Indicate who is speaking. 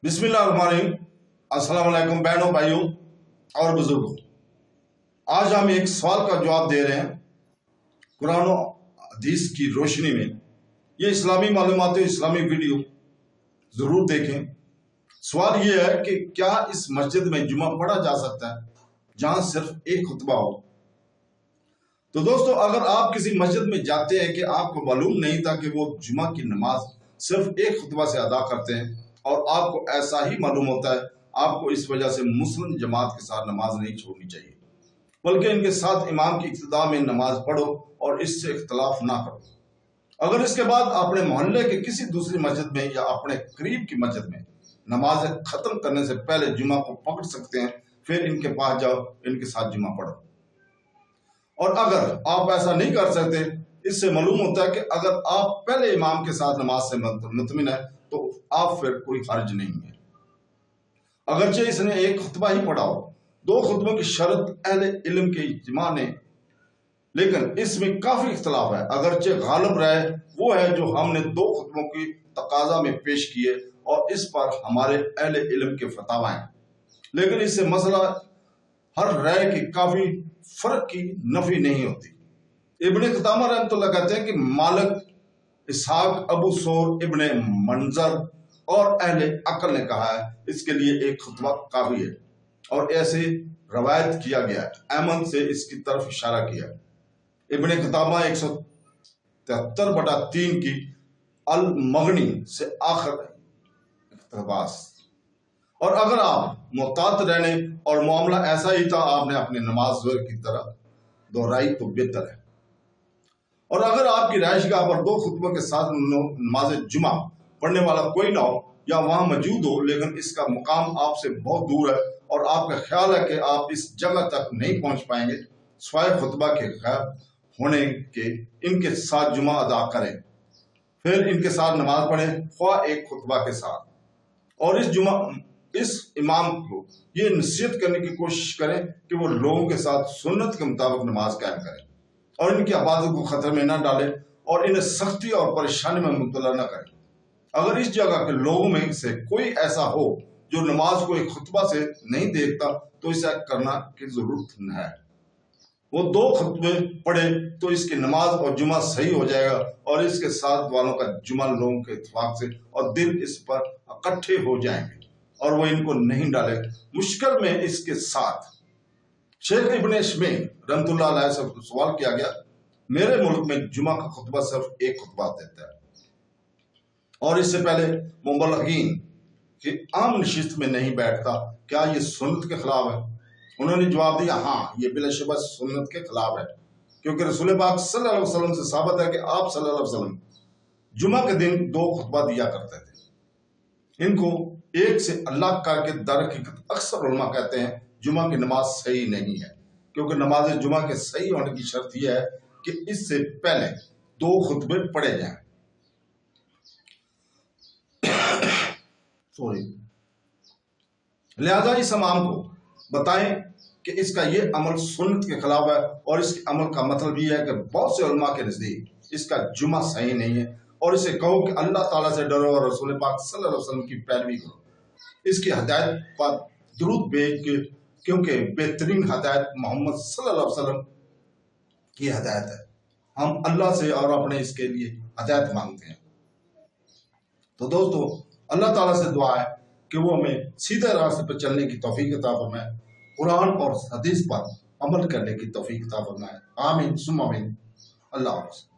Speaker 1: बिस्मिल्लाहिर्रहमानिर्रहीम। अस्सलाम वालेकुम बहनों, भाइयों और बुजुर्गों। आज हम एक सवाल का जवाब दे रहे हैं कुरान और हदीस की रोशनी में। ये इस्लामी मालूमात, इस्लामी वीडियो जरूर देखें। सवाल ये है कि क्या इस मस्जिद में जुमा पढ़ा जा सकता है जहां सिर्फ एक खुतबा हो? तो दोस्तों, अगर आप किसी मस्जिद में जाते हैं कि आपको मालूम नहीं था कि वो जुमा की नमाज सिर्फ एक खुतबा से अदा करते हैं और आपको ऐसा ही मालूम होता है, आपको इस वजह से मुस्लिम जमात के साथ नमाज नहीं छोड़नी चाहिए, बल्कि इनके साथ इमाम की इक्तिदा में नमाज पढ़ो और इससे इख्तलाफ ना करो। अगर इसके बाद अपने मोहल्ले के किसी दूसरी मस्जिद में या अपने करीब की मस्जिद में नमाज खत्म करने से पहले जुमा को पकड़ सकते हैं, फिर इनके पास जाओ, इनके साथ जुमा पढ़ो। और अगर आप ऐसा नहीं कर सकते, इससे मालूम होता है कि अगर आप पहले इमाम के साथ नमाज से मुतमिन है तो आप फिर कोई हर्ज नहीं है। अगरचे इसने एक खुतबा ही पढ़ा हो, दो खुतबों की शर्त अहले इल्म के इज्मा ने, लेकिन इसमें काफी इख्तलाफ है। अगरचे गालिब राय वो है जो हमने दो खुतबों की तकाजा में पेश किए और इस पर हमारे अहले इल्म के फतावा हैं, लेकिन इससे मसला हर राय की काफी फर्क की नफी नहीं होती। इब्ने क़ुदामा रहमतुल्लाह कहते हैं कि मालिक, इसहाक, अबू सौर, इब्ने मंजर और अहले अकल ने कहा है इसके लिए एक खुतबा काफी है, और ऐसे रवायत किया गया है। अहमद से इसकी तरफ इशारा किया। इब्ने क़ुदामा 173/3 की अल मगनी से आखिर इक़्तिबास। और अगर आप मुहतात रहने और मामला ऐसा ही था, आपने अपनी नमाज ज़ोहर की तरह दोहराई तो बेहतर है। और अगर आपकी रिहाइशगाह पर दो खुतबों के साथ नमाज जुमा पढ़ने वाला कोई ना हो या वहां मौजूद हो, लेकिन इसका मुकाम आपसे बहुत दूर है और आपका ख्याल है कि आप इस जगह तक नहीं पहुंच पाएंगे, स्वाय खुतबा के गैब होने के इनके साथ जुमा अदा करें, फिर इनके साथ नमाज पढ़ें, ख्वाह एक खुतबा के साथ। और इस इमाम को ये नसीहत करने की कोशिश करें कि वो लोगों के साथ सुन्नत के मुताबिक नमाज कायम करें और इनकी आबादत को खतरे में न डालें और इन्हें सख्ती और परेशानी में मुब्तला न करें। अगर इस जगह के लोगों में से कोई ऐसा हो जो नमाज को एक खुतबा से नहीं देखता, तो इसे करना की जरूरत है। वो दो खुतबे पढ़े तो इसकी नमाज और जुमा सही हो जाएगा और इसके साथ वालों का जुमा लोगों के इत्तेफाक से और दिल इस पर इकट्ठे हो जाएंगे और वो इनको नहीं डाले मुश्किल में। इसके साथ शेख इब्ने शमीर रहमतुल्लाह अलैह से सवाल किया गया, मेरे मुल्क में जुमा का खुतबा सिर्फ एक खुतबा देता है और इससे पहले मुबल्लिगीन की आम नशिस्त में नहीं बैठता, क्या ये सुन्नत के खिलाफ है? उन्होंने जवाब दिया, हाँ, ये बिलाशुबा सुन्नत के खिलाफ है, क्योंकि रसूल पाक सल्लल्लाहु अलैहि वसल्लम से साबित है कि आप सल्लल्लाहु अलैहि वसल्लम जुमा के दिन दो खुतबा दिया करते थे। इनको एक से अल्लाह करके दर हकीकत अक्सर उलमा कहते हैं जुमा की नमाज सही नहीं है, क्योंकि नमाज जुमा के सही होने की शर्त यह है कि इससे पहले दो खुतबे पढ़े जाएं। लिहाजा इस इमाम को बताएं कि इसका ये अमल सुन्नत के खिलाफ है और इसके अमल का मतलब ये है कि बहुत से उलमा के नजदीक इसका जुमा सही नहीं है, और इसे कहो कि अल्लाह ताला से डरो और रसूल पाक सल्लल्लाहु अलैहि वसल्लम की पैरवी करो। इसकी हदायत पर दुरूद भेज के, क्योंकि बेहतरीन हदायत मोहम्मद सल्लल्लाहु अलैहि वसल्लम की हदायत है। हम अल्लाह से और अपने इसके लिए हदायत मांगते हैं। तो दोस्तों, अल्लाह ताला से दुआ है कि वो हमें सीधे रास्ते पर चलने की तौफीक अता फरमाए, कुरान और हदीस पर अमल करने की तौफीक अता फरमाए। आमीन सुम्मा आमीन। अल्लाह हाफ़िज़।